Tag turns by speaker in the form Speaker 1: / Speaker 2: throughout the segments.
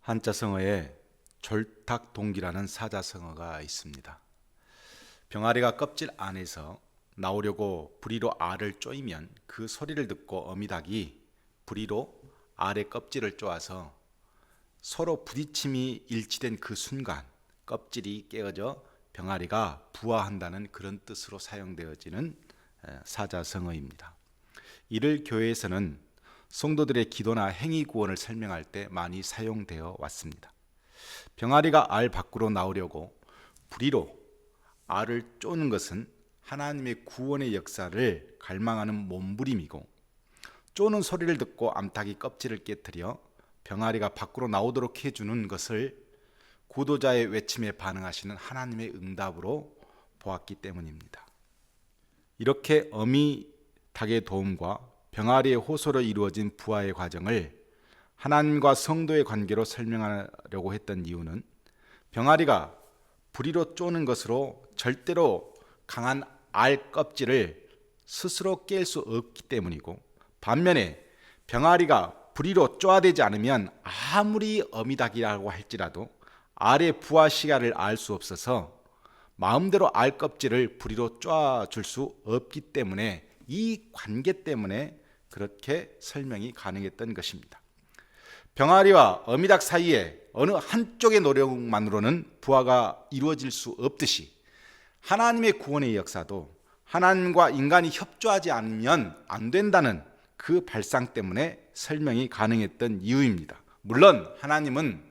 Speaker 1: 한자성어에 졸탁동기라는 사자성어가 있습니다. 병아리가 껍질 안에서 나오려고 부리로 알을 쪼이면 그 소리를 듣고 어미닭이 부리로 알의 껍질을 쪼아서 서로 부딪힘이 일치된 그 순간 껍질이 깨어져 병아리가 부화한다는 그런 뜻으로 사용되어지는 사자성어입니다. 이를 교회에서는 성도들의 기도나 행위 구원을 설명할 때 많이 사용되어 왔습니다. 병아리가 알 밖으로 나오려고 부리로 알을 쪼는 것은 하나님의 구원의 역사를 갈망하는 몸부림이고, 쪼는 소리를 듣고 암탉이 껍질을 깨뜨려 병아리가 밖으로 나오도록 해주는 것을 구도자의 외침에 반응하시는 하나님의 응답으로 보았기 때문입니다. 이렇게 어미 닭의 도움과 병아리의 호소로 이루어진 부화의 과정을 하나님과 성도의 관계로 설명하려고 했던 이유는 병아리가 부리로 쪼는 것으로 절대로 강한 알 껍질을 스스로 깰 수 없기 때문이고, 반면에 병아리가 부리로 쪼아대지 않으면 아무리 어미닭이라고 할지라도 알의 부화 시간을 알 수 없어서 마음대로 알 껍질을 부리로 쪼아줄 수 없기 때문에, 이 관계 때문에 그렇게 설명이 가능했던 것입니다. 병아리와 어미닭 사이에 어느 한쪽의 노력만으로는 부화가 이루어질 수 없듯이 하나님의 구원의 역사도 하나님과 인간이 협조하지 않으면 안 된다는 그 발상 때문에 설명이 가능했던 이유입니다. 물론 하나님은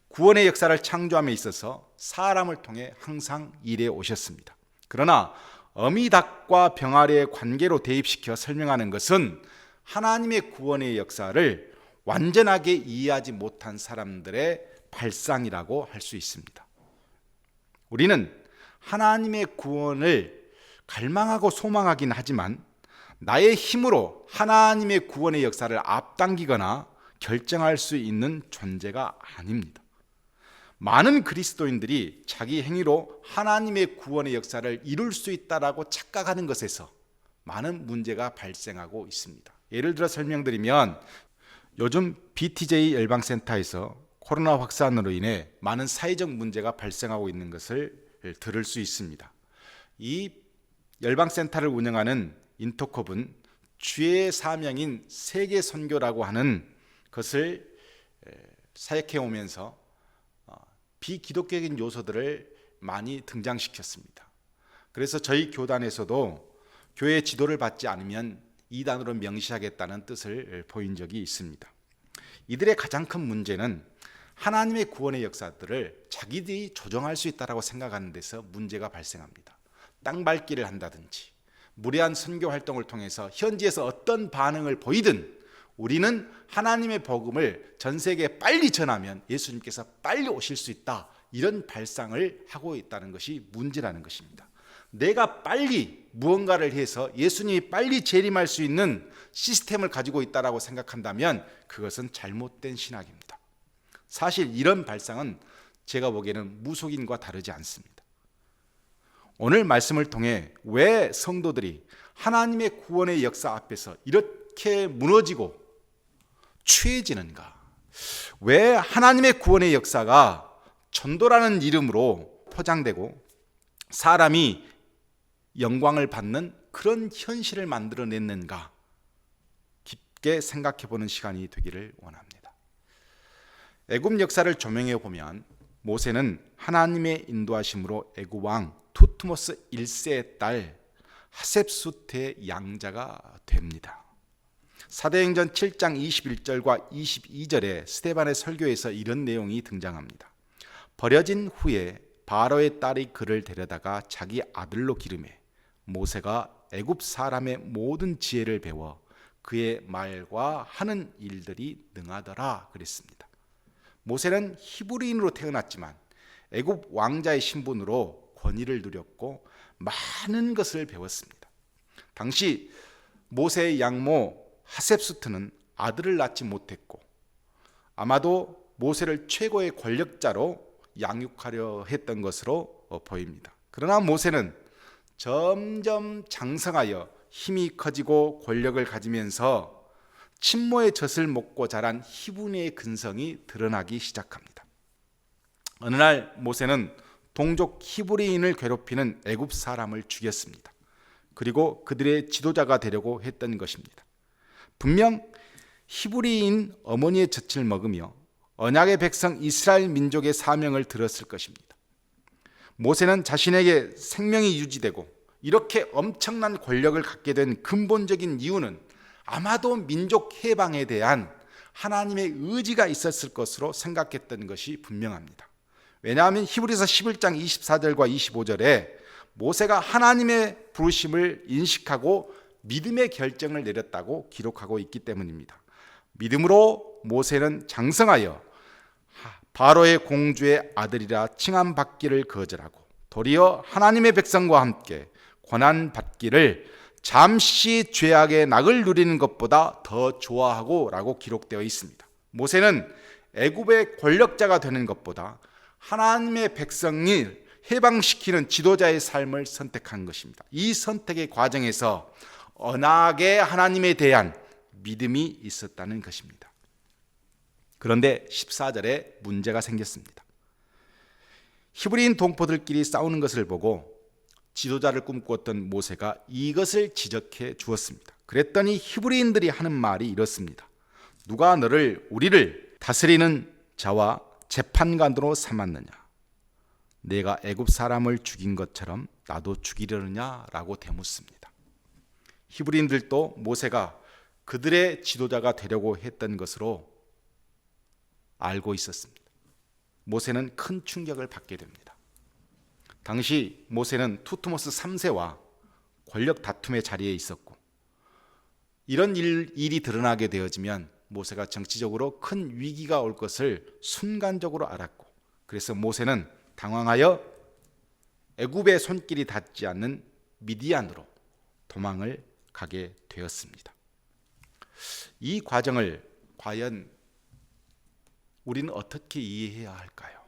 Speaker 1: 구원의 역사를 창조함에 있어서 사람을 통해 항상 일해 오셨습니다. 그러나 어미닭과 병아리의 관계로 대입시켜 설명하는 것은 하나님의 구원의 역사를 완전하게 이해하지 못한 사람들의 발상이라고 할 수 있습니다. 우리는 하나님의 구원을 갈망하고 소망하긴 하지만 나의 힘으로 하나님의 구원의 역사를 앞당기거나 결정할 수 있는 존재가 아닙니다. 많은 그리스도인들이 자기 행위로 하나님의 구원의 역사를 이룰 수 있다라고 착각하는 것에서 많은 문제가 발생하고 있습니다. 예를 들어 설명드리면, 요즘 BTJ 열방센터에서 코로나 확산으로 인해 많은 사회적 문제가 발생하고 있는 것을 들을 수 있습니다. 이 열방센터를 운영하는 인터콥은 주의 사명인 세계 선교라고 하는 것을 사역해 오면서 비기독교적인 요소들을 많이 등장시켰습니다. 그래서 저희 교단에서도 교회 지도를 받지 않으면 이단으로 명시하겠다는 뜻을 보인 적이 있습니다. 이들의 가장 큰 문제는 하나님의 구원의 역사들을 자기들이 조정할 수 있다고 생각하는 데서 문제가 발생합니다. 땅 밟기를 한다든지 무례한 선교 활동을 통해서 현지에서 어떤 반응을 보이든 우리는 하나님의 복음을 전 세계에 빨리 전하면 예수님께서 빨리 오실 수 있다, 이런 발상을 하고 있다는 것이 문제라는 것입니다. 내가 빨리 무언가를 해서 예수님이 빨리 재림할 수 있는 시스템을 가지고 있다고 생각한다면 그것은 잘못된 신학입니다. 사실 이런 발상은 제가 보기에는 무속인과 다르지 않습니다. 오늘 말씀을 통해 왜 성도들이 하나님의 구원의 역사 앞에서 이렇게 무너지고 취해지는가? 왜 하나님의 구원의 역사가 전도라는 이름으로 포장되고 사람이 영광을 받는 그런 현실을 만들어냈는가? 깊게 생각해 보는 시간이 되기를 원합니다. 애굽 역사를 조명해 보면 모세는 하나님의 인도하심으로 애굽 왕 투트모스 1세의 딸 하셉수트의 양자가 됩니다. 사도행전 7장 21절과 22절에 스데반의 설교에서 이런 내용이 등장합니다. 버려진 후에 바로의 딸이 그를 데려다가 자기 아들로 기르매 모세가 애굽 사람의 모든 지혜를 배워 그의 말과 하는 일들이 능하더라 그랬습니다. 모세는 히브리인으로 태어났지만 애굽 왕자의 신분으로 권위를 누렸고 많은 것을 배웠습니다. 당시 모세의 양모 하셉수트는 아들을 낳지 못했고 아마도 모세를 최고의 권력자로 양육하려 했던 것으로 보입니다. 그러나 모세는 점점 장성하여 힘이 커지고 권력을 가지면서 친모의 젖을 먹고 자란 히브리의 근성이 드러나기 시작합니다. 어느 날 모세는 동족 히브리인을 괴롭히는 애굽 사람을 죽였습니다. 그리고 그들의 지도자가 되려고 했던 것입니다. 분명 히브리인 어머니의 젖을 먹으며 언약의 백성 이스라엘 민족의 사명을 들었을 것입니다. 모세는 자신에게 생명이 유지되고 이렇게 엄청난 권력을 갖게 된 근본적인 이유는 아마도 민족 해방에 대한 하나님의 의지가 있었을 것으로 생각했던 것이 분명합니다. 왜냐하면 히브리서 11장 24절과 25절에 모세가 하나님의 부르심을 인식하고 믿음의 결정을 내렸다고 기록하고 있기 때문입니다. 믿음으로 모세는 장성하여 바로의 공주의 아들이라 칭함받기를 거절하고 도리어 하나님의 백성과 함께 고난받기를 잠시 죄악의 낙을 누리는 것보다 더 좋아하고 라고 기록되어 있습니다. 모세는 애굽의 권력자가 되는 것보다 하나님의 백성을 해방시키는 지도자의 삶을 선택한 것입니다. 이 선택의 과정에서 언약의 하나님에 대한 믿음이 있었다는 것입니다. 그런데 14절에 문제가 생겼습니다. 히브리인 동포들끼리 싸우는 것을 보고 지도자를 꿈꾸었던 모세가 이것을 지적해 주었습니다. 그랬더니 히브리인들이 하는 말이 이렇습니다. 누가 우리를 다스리는 자와 재판관으로 삼았느냐? 내가 애굽 사람을 죽인 것처럼 나도 죽이려느냐라고 되묻습니다. 히브리인들도 모세가 그들의 지도자가 되려고 했던 것으로 알고 있었습니다. 모세는 큰 충격을 받게 됩니다. 당시 모세는 투트모스 3세와 권력 다툼의 자리에 있었고 이런 일이 드러나게 되어지면 모세가 정치적으로 큰 위기가 올 것을 순간적으로 알았고 그래서 모세는 당황하여 애굽의 손길이 닿지 않는 미디안으로 도망을 가게 되었습니다. 이 과정을 과연 우리는 어떻게 이해해야 할까요?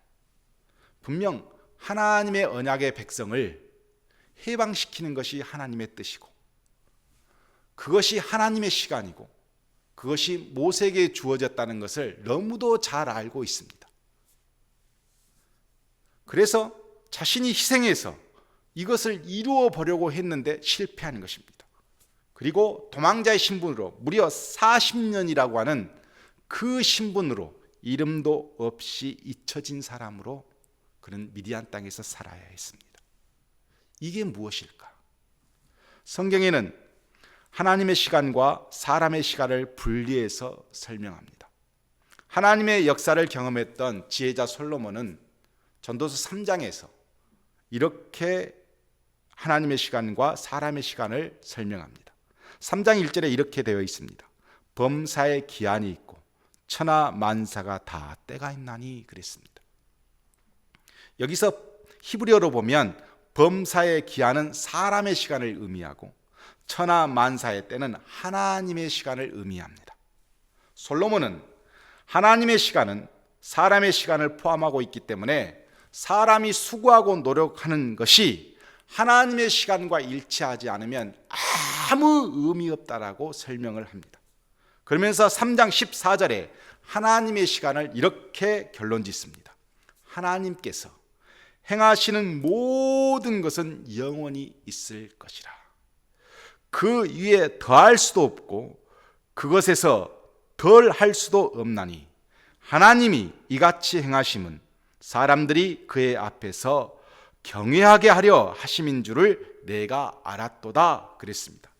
Speaker 1: 분명 하나님의 언약의 백성을 해방시키는 것이 하나님의 뜻이고 그것이 하나님의 시간이고 그것이 모세에게 주어졌다는 것을 너무도 잘 알고 있습니다. 그래서 자신이 희생해서 이것을 이루어 보려고 했는데 실패하는 것입니다. 그리고 도망자의 신분으로 무려 40년이라고 하는 그 신분으로 이름도 없이 잊혀진 사람으로 그는 미디안 땅에서 살아야 했습니다. 이게 무엇일까? 성경에는 하나님의 시간과 사람의 시간을 분리해서 설명합니다. 하나님의 역사를 경험했던 지혜자 솔로몬은 전도서 3장에서 이렇게 하나님의 시간과 사람의 시간을 설명합니다. 3장 1절에 이렇게 되어 있습니다. 범사에 기한이 있고 천하 만사가 다 때가 있나니 그랬습니다. 여기서 히브리어로 보면 범사의 기한은 사람의 시간을 의미하고 천하 만사의 때는 하나님의 시간을 의미합니다. 솔로몬은 하나님의 시간은 사람의 시간을 포함하고 있기 때문에 사람이 수고하고 노력하는 것이 하나님의 시간과 일치하지 않으면 아무 의미 없다라고 설명을 합니다. 그러면서 3장 14절에 하나님의 시간을 이렇게 결론 짓습니다. 하나님께서 행하시는 모든 것은 영원히 있을 것이라. 그 위에 더할 수도 없고 그것에서 덜 할 수도 없나니 하나님이 이같이 행하심은 사람들이 그의 앞에서 경외하게 하려 하심인 줄을 내가 알았도다 그랬습니다.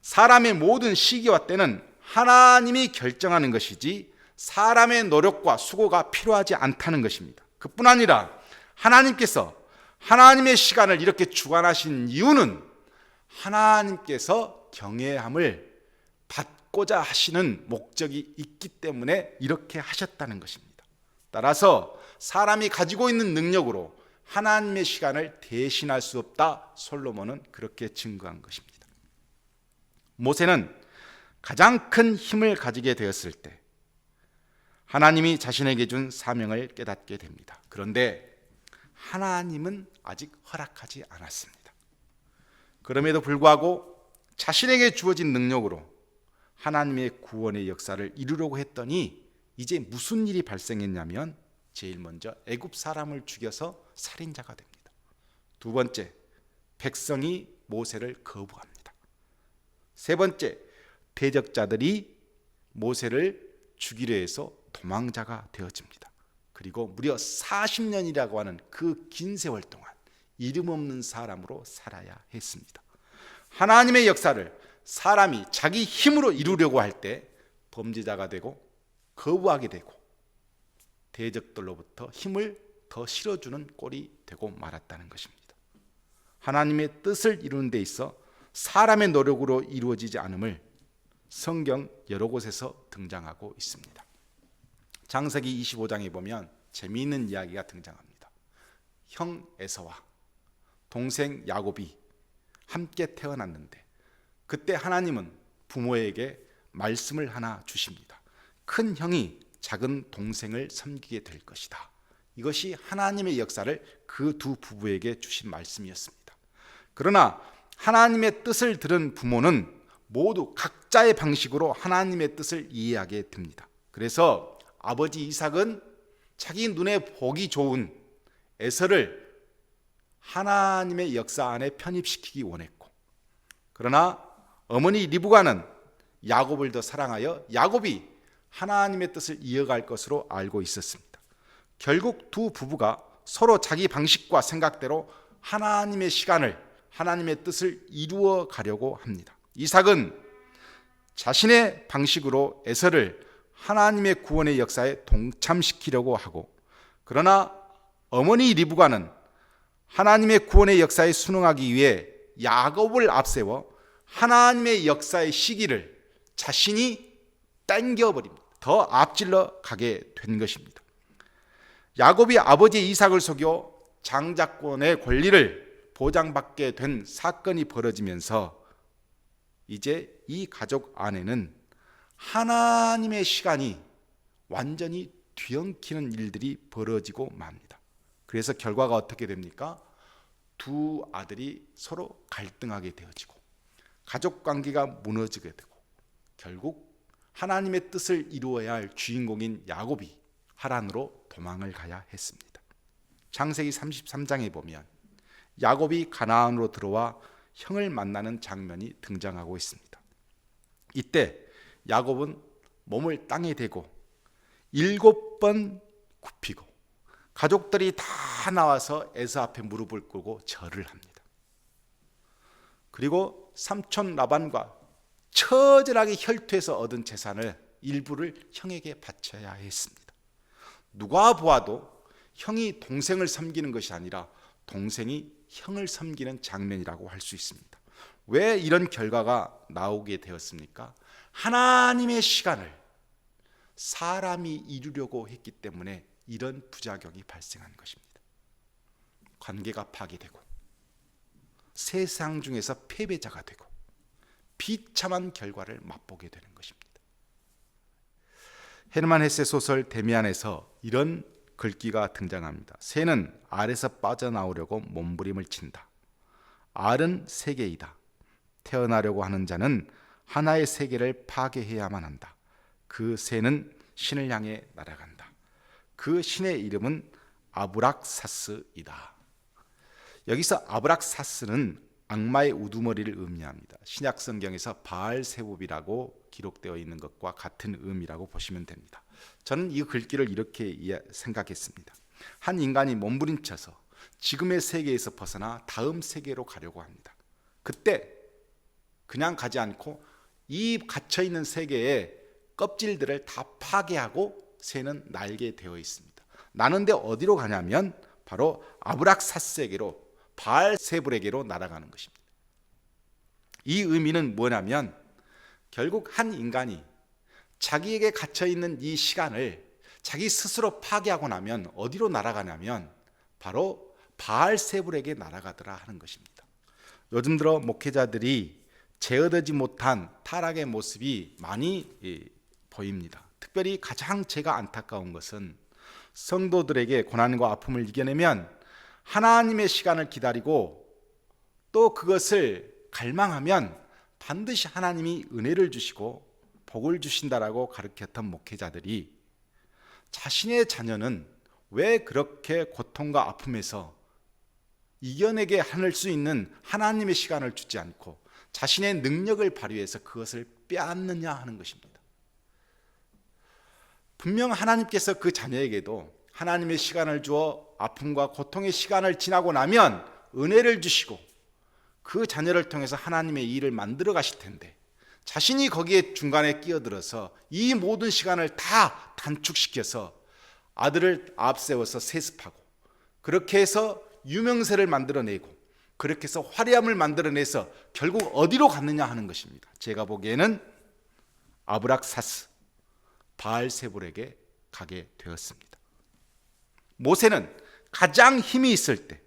Speaker 1: 사람의 모든 시기와 때는 하나님이 결정하는 것이지 사람의 노력과 수고가 필요하지 않다는 것입니다. 그뿐 아니라 하나님께서 하나님의 시간을 이렇게 주관하신 이유는 하나님께서 경외함을 받고자 하시는 목적이 있기 때문에 이렇게 하셨다는 것입니다. 따라서 사람이 가지고 있는 능력으로 하나님의 시간을 대신할 수 없다. 솔로몬은 그렇게 증거한 것입니다. 모세는 가장 큰 힘을 가지게 되었을 때 하나님이 자신에게 준 사명을 깨닫게 됩니다. 그런데 하나님은 아직 허락하지 않았습니다. 그럼에도 불구하고 자신에게 주어진 능력으로 하나님의 구원의 역사를 이루려고 했더니 이제 무슨 일이 발생했냐면 제일 먼저 애굽 사람을 죽여서 살인자가 됩니다. 두 번째, 백성이 모세를 거부합니다. 세 번째, 대적자들이 모세를 죽이려 해서 도망자가 되어집니다. 그리고 무려 40년이라고 하는 그 긴 세월 동안 이름 없는 사람으로 살아야 했습니다. 하나님의 역사를 사람이 자기 힘으로 이루려고 할 때 범죄자가 되고 거부하게 되고 대적들로부터 힘을 더 실어주는 꼴이 되고 말았다는 것입니다. 하나님의 뜻을 이루는 데 있어 사람의 노력으로 이루어지지 않음을 성경 여러 곳에서 등장하고 있습니다. 창세기 25장에 보면 재미있는 이야기가 등장합니다. 형 에서와 동생 야곱이 함께 태어났는데 그때 하나님은 부모에게 말씀을 하나 주십니다. 큰 형이 작은 동생을 섬기게 될 것이다. 이것이 하나님의 역사를 그 두 부부에게 주신 말씀이었습니다. 그러나 하나님의 뜻을 들은 부모는 모두 각자의 방식으로 하나님의 뜻을 이해하게 됩니다. 그래서 아버지 이삭은 자기 눈에 보기 좋은 에서를 하나님의 역사 안에 편입시키기 원했고, 그러나 어머니 리브가는 야곱을 더 사랑하여 야곱이 하나님의 뜻을 이어갈 것으로 알고 있었습니다. 결국 두 부부가 서로 자기 방식과 생각대로 하나님의 시간을, 하나님의 뜻을 이루어 가려고 합니다. 이삭은 자신의 방식으로 에서를 하나님의 구원의 역사에 동참시키려고 하고, 그러나 어머니 리브가는 하나님의 구원의 역사에 순응하기 위해 야곱을 앞세워 하나님의 역사의 시기를 자신이 땡겨버립니다. 더 앞질러 가게 된 것입니다. 야곱이 아버지 이삭을 속여 장자권의 권리를 보장받게 된 사건이 벌어지면서 이제 이 가족 안에는 하나님의 시간이 완전히 뒤엉키는 일들이 벌어지고 맙니다. 그래서 결과가 어떻게 됩니까? 두 아들이 서로 갈등하게 되어지고 가족 관계가 무너지게 되고 결국 하나님의 뜻을 이루어야 할 주인공인 야곱이 하란으로 도망을 가야 했습니다. 창세기 33장에 보면 야곱이 가나안으로 들어와 형을 만나는 장면이 등장하고 있습니다. 이때 야곱은 몸을 땅에 대고 7번 굽히고 가족들이 다 나와서 에서 앞에 무릎을 꿇고 절을 합니다. 그리고 삼촌 라반과 처절하게 혈투해서 얻은 재산을 일부를 형에게 바쳐야 했습니다. 누가 보아도 형이 동생을 섬기는 것이 아니라 동생이 형을 섬기는 장면이라고 할 수 있습니다. 왜 이런 결과가 나오게 되었습니까? 하나님의 시간을 사람이 이루려고 했기 때문에 이런 부작용이 발생한 것입니다. 관계가 파괴되고 세상 중에서 패배자가 되고 비참한 결과를 맛보게 되는 것입니다. 헤르만 헤세 소설 데미안에서 이런 글귀가 등장합니다. 새는 알에서 빠져나오려고 몸부림을 친다. 알은 세계이다. 태어나려고 하는 자는 하나의 세계를 파괴해야만 한다. 그 새는 신을 향해 날아간다. 그 신의 이름은 아브락사스이다. 여기서 아브락사스는 악마의 우두머리를 의미합니다. 신약 성경에서 바알세붑이라고 기록되어 있는 것과 같은 의미라고 보시면 됩니다. 저는 이 글귀를 이렇게 생각했습니다. 한 인간이 몸부림쳐서 지금의 세계에서 벗어나 다음 세계로 가려고 합니다. 그때 그냥 가지 않고 이 갇혀있는 세계의 껍질들을 다 파괴하고 새는 날게 되어 있습니다. 나는데 어디로 가냐면 바로 아브락사스에게로, 바알세불에게로 날아가는 것입니다. 이 의미는 뭐냐면 결국 한 인간이 자기에게 갇혀있는 이 시간을 자기 스스로 파괴하고 나면 어디로 날아가냐면 바로 바알세불에게 날아가더라 하는 것입니다. 요즘 들어 목회자들이 제어되지 못한 타락의 모습이 많이 보입니다. 특별히 가장 제가 안타까운 것은 성도들에게 고난과 아픔을 이겨내면 하나님의 시간을 기다리고 또 그것을 갈망하면 반드시 하나님이 은혜를 주시고 복을 주신다라고 가르쳤던 목회자들이 자신의 자녀는 왜 그렇게 고통과 아픔에서 이겨내게 할 수 있는 하나님의 시간을 주지 않고 자신의 능력을 발휘해서 그것을 빼앗느냐 하는 것입니다. 분명 하나님께서 그 자녀에게도 하나님의 시간을 주어 아픔과 고통의 시간을 지나고 나면 은혜를 주시고 그 자녀를 통해서 하나님의 일을 만들어 가실 텐데 자신이 거기에 중간에 끼어들어서 이 모든 시간을 다 단축시켜서 아들을 앞세워서 세습하고 그렇게 해서 유명세를 만들어내고 그렇게 해서 화려함을 만들어내서 결국 어디로 갔느냐 하는 것입니다. 제가 보기에는 아브락사스 바알세불에게 가게 되었습니다. 모세는 가장 힘이 있을 때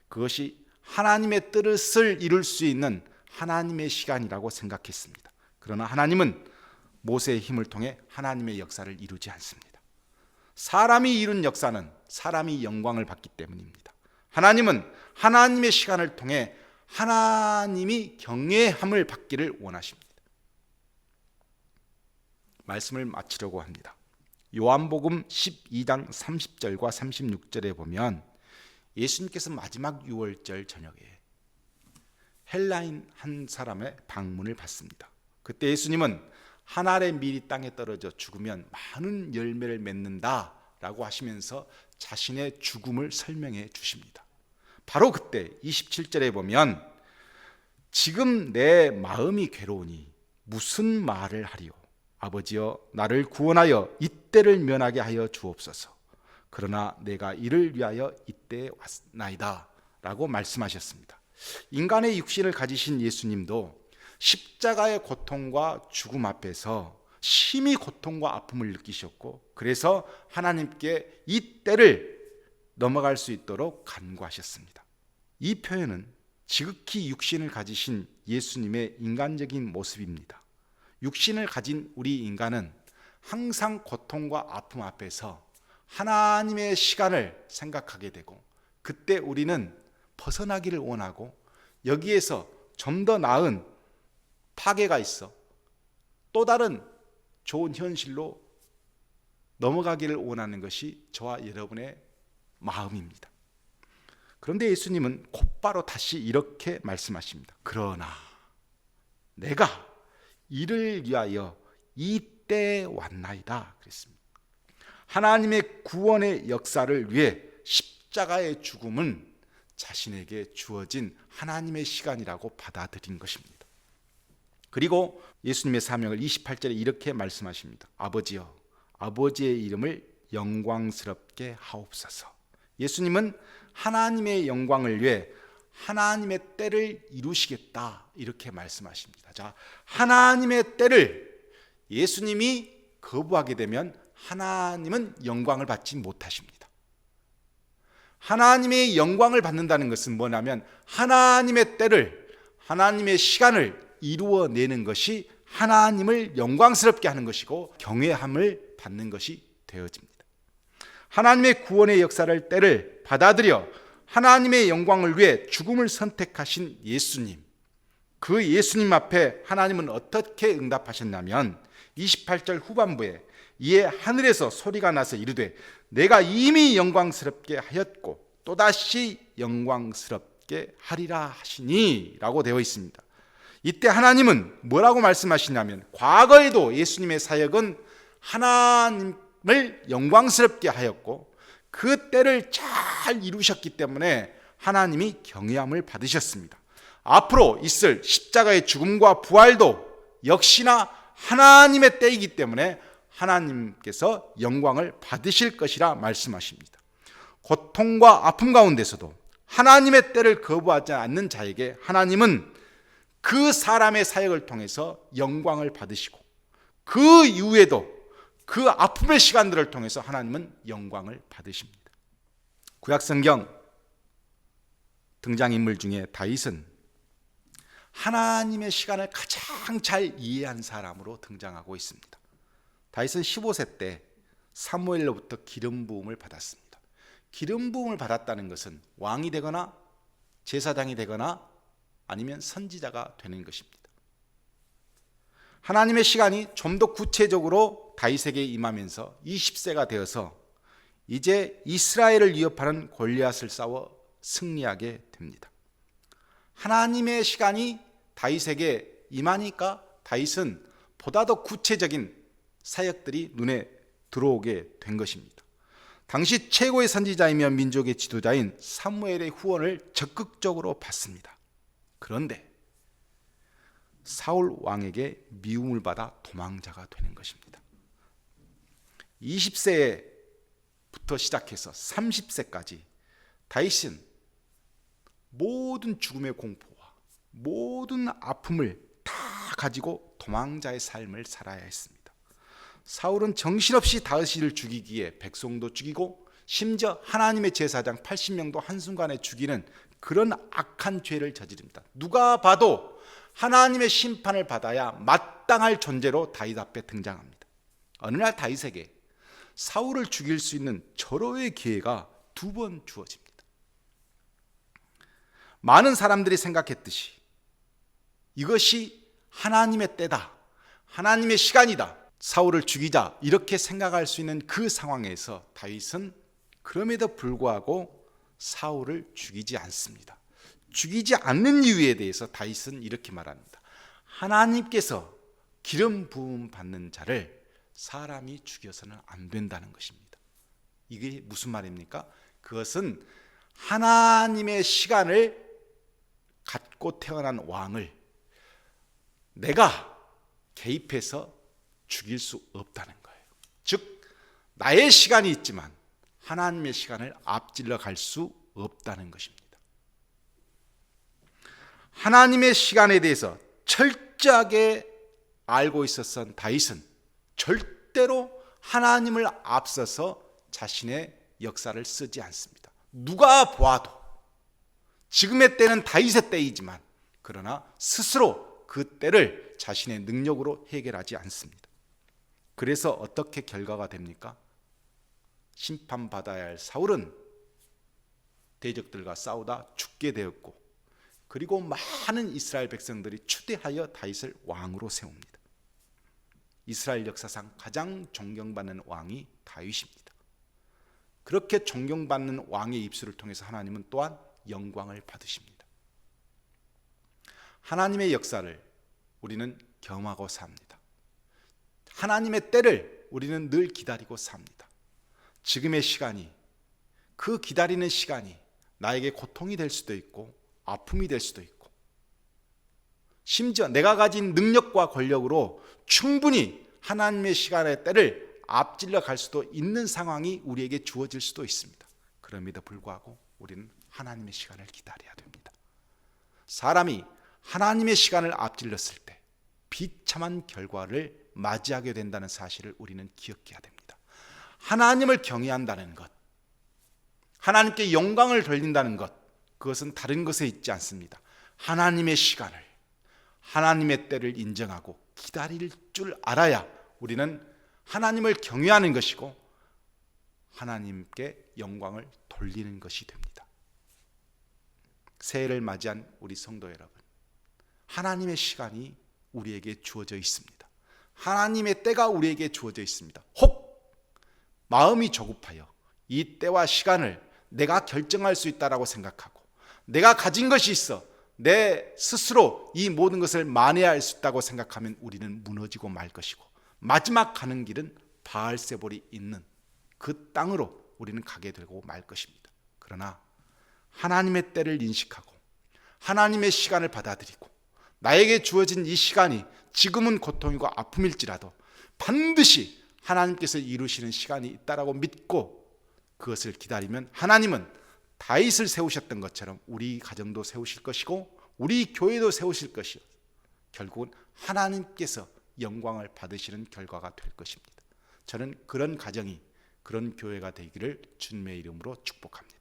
Speaker 1: 그것이 하나님의 뜻을 이룰 수 있는 하나님의 시간이라고 생각했습니다. 그러나 하나님은 모세의 힘을 통해 하나님의 역사를 이루지 않습니다. 사람이 이룬 역사는 사람이 영광을 받기 때문입니다. 하나님은 하나님의 시간을 통해 하나님이 경외함을 받기를 원하십니다. 말씀을 마치려고 합니다. 요한복음 12장 30절과 36절에 보면 예수님께서 마지막 유월절 저녁에 헬라인 한 사람의 방문을 받습니다. 그때 예수님은 한 알의 밀이 땅에 떨어져 죽으면 많은 열매를 맺는다라고 하시면서 자신의 죽음을 설명해 주십니다. 바로 그때 27절에 보면 지금 내 마음이 괴로우니 무슨 말을 하리요? 아버지여 나를 구원하여 이때를 면하게 하여 주옵소서. 그러나 내가 이를 위하여 이때에 왔나이다 라고 말씀하셨습니다. 인간의 육신을 가지신 예수님도 십자가의 고통과 죽음 앞에서 심히 고통과 아픔을 느끼셨고 그래서 하나님께 이 때를 넘어갈 수 있도록 간구하셨습니다. 이 표현은 지극히 육신을 가지신 예수님의 인간적인 모습입니다. 육신을 가진 우리 인간은 항상 고통과 아픔 앞에서 하나님의 시간을 생각하게 되고 그때 우리는 벗어나기를 원하고 여기에서 좀 더 나은 파괴가 있어 또 다른 좋은 현실로 넘어가기를 원하는 것이 저와 여러분의 마음입니다. 그런데 예수님은 곧바로 다시 이렇게 말씀하십니다. 그러나 내가 이를 위하여 이때에 왔나이다 그랬습니다. 하나님의 구원의 역사를 위해 십자가의 죽음은 자신에게 주어진 하나님의 시간이라고 받아들인 것입니다. 그리고 예수님의 사명을 28절에 이렇게 말씀하십니다. 아버지여 아버지의 이름을 영광스럽게 하옵소서. 예수님은 하나님의 영광을 위해 하나님의 때를 이루시겠다 이렇게 말씀하십니다. 자, 하나님의 때를 예수님이 거부하게 되면 하나님은 영광을 받지 못하십니다. 하나님의 영광을 받는다는 것은 뭐냐면 하나님의 때를 하나님의 시간을 이루어내는 것이 하나님을 영광스럽게 하는 것이고 경외함을 받는 것이 되어집니다. 하나님의 구원의 역사를 때를 받아들여 하나님의 영광을 위해 죽음을 선택하신 예수님, 그 예수님 앞에 하나님은 어떻게 응답하셨냐면 28절 후반부에 이에 하늘에서 소리가 나서 이르되 내가 이미 영광스럽게 하였고 또다시 영광스럽게 하리라 하시니 라고 되어 있습니다. 이때 하나님은 뭐라고 말씀하시냐면 과거에도 예수님의 사역은 하나님을 영광스럽게 하였고 그 때를 잘 이루셨기 때문에 하나님이 경외함을 받으셨습니다. 앞으로 있을 십자가의 죽음과 부활도 역시나 하나님의 때이기 때문에 하나님께서 영광을 받으실 것이라 말씀하십니다. 고통과 아픔 가운데서도 하나님의 때를 거부하지 않는 자에게 하나님은 그 사람의 사역을 통해서 영광을 받으시고 그 이후에도 그 아픔의 시간들을 통해서 하나님은 영광을 받으십니다. 구약성경 등장인물 중에 다윗은 하나님의 시간을 가장 잘 이해한 사람으로 등장하고 있습니다. 다윗은 15세 때 사무엘로부터 기름 부음을 받았습니다. 기름 부음을 받았다는 것은 왕이 되거나 제사장이 되거나 아니면 선지자가 되는 것입니다. 하나님의 시간이 좀 더 구체적으로 다윗에게 임하면서 20세가 되어서 이제 이스라엘을 위협하는 골리앗을 싸워 승리하게 됩니다. 하나님의 시간이 다윗에게 임하니까 다윗은 보다 더 구체적인 사역들이 눈에 들어오게 된 것입니다. 당시 최고의 선지자이며 민족의 지도자인 사무엘의 후원을 적극적으로 받습니다. 그런데 사울 왕에게 미움을 받아 도망자가 되는 것입니다. 20세부터 시작해서 30세까지 다윗은 모든 죽음의 공포와 모든 아픔을 다 가지고 도망자의 삶을 살아야 했습니다. 사울은 정신없이 다윗을 죽이기에 백성도 죽이고 심지어 하나님의 제사장 80명도 한순간에 죽이는 그런 악한 죄를 저지릅니다. 누가 봐도 하나님의 심판을 받아야 마땅할 존재로 다윗 앞에 등장합니다. 어느 날 다윗에게 사울을 죽일 수 있는 절호의 기회가 2번 주어집니다. 많은 사람들이 생각했듯이 이것이 하나님의 때다, 하나님의 시간이다, 사울을 죽이자 이렇게 생각할 수 있는 그 상황에서 다윗은 그럼에도 불구하고 사울을 죽이지 않습니다. 죽이지 않는 이유에 대해서 다윗은 이렇게 말합니다. 하나님께서 기름 부음 받는 자를 사람이 죽여서는 안 된다는 것입니다. 이게 무슨 말입니까? 그것은 하나님의 시간을 갖고 태어난 왕을 내가 개입해서 죽일 수 없다는 거예요. 즉 나의 시간이 있지만 하나님의 시간을 앞질러 갈 수 없다는 것입니다. 하나님의 시간에 대해서 철저하게 알고 있었던 다윗은 절대로 하나님을 앞서서 자신의 역사를 쓰지 않습니다. 누가 보아도 지금의 때는 다윗의 때이지만 그러나 스스로 그 때를 자신의 능력으로 해결하지 않습니다. 그래서 어떻게 결과가 됩니까? 심판받아야 할 사울은 대적들과 싸우다 죽게 되었고, 그리고 많은 이스라엘 백성들이 추대하여 다윗을 왕으로 세웁니다. 이스라엘 역사상 가장 존경받는 왕이 다윗입니다. 그렇게 존경받는 왕의 입술을 통해서 하나님은 또한 영광을 받으십니다. 하나님의 역사를 우리는 경험하고 삽니다. 하나님의 때를 우리는 늘 기다리고 삽니다. 지금의 시간이, 그 기다리는 시간이 나에게 고통이 될 수도 있고 아픔이 될 수도 있고, 심지어 내가 가진 능력과 권력으로 충분히 하나님의 시간의 때를 앞질러 갈 수도 있는 상황이 우리에게 주어질 수도 있습니다. 그럼에도 불구하고 우리는 하나님의 시간을 기다려야 됩니다. 사람이 하나님의 시간을 앞질렀을 때 비참한 결과를 맞이하게 된다는 사실을 우리는 기억해야 됩니다. 하나님을 경외한다는 것, 하나님께 영광을 돌린다는 것, 그것은 다른 것에 있지 않습니다. 하나님의 시간을, 하나님의 때를 인정하고 기다릴 줄 알아야 우리는 하나님을 경외하는 것이고 하나님께 영광을 돌리는 것이 됩니다. 새해를 맞이한 우리 성도 여러분, 하나님의 시간이 우리에게 주어져 있습니다. 하나님의 때가 우리에게 주어져 있습니다. 혹 마음이 조급하여 이 때와 시간을 내가 결정할 수 있다라고 생각하고 내가 가진 것이 있어 내 스스로 이 모든 것을 만회할 수 있다고 생각하면 우리는 무너지고 말 것이고, 마지막 가는 길은 바알세볼이 있는 그 땅으로 우리는 가게 되고 말 것입니다. 그러나 하나님의 때를 인식하고 하나님의 시간을 받아들이고 나에게 주어진 이 시간이 지금은 고통이고 아픔일지라도 반드시 하나님께서 이루시는 시간이 있다라고 믿고 그것을 기다리면 하나님은 다윗을 세우셨던 것처럼 우리 가정도 세우실 것이고 우리 교회도 세우실 것이요, 결국은 하나님께서 영광을 받으시는 결과가 될 것입니다. 저는 그런 가정이, 그런 교회가 되기를 주님의 이름으로 축복합니다.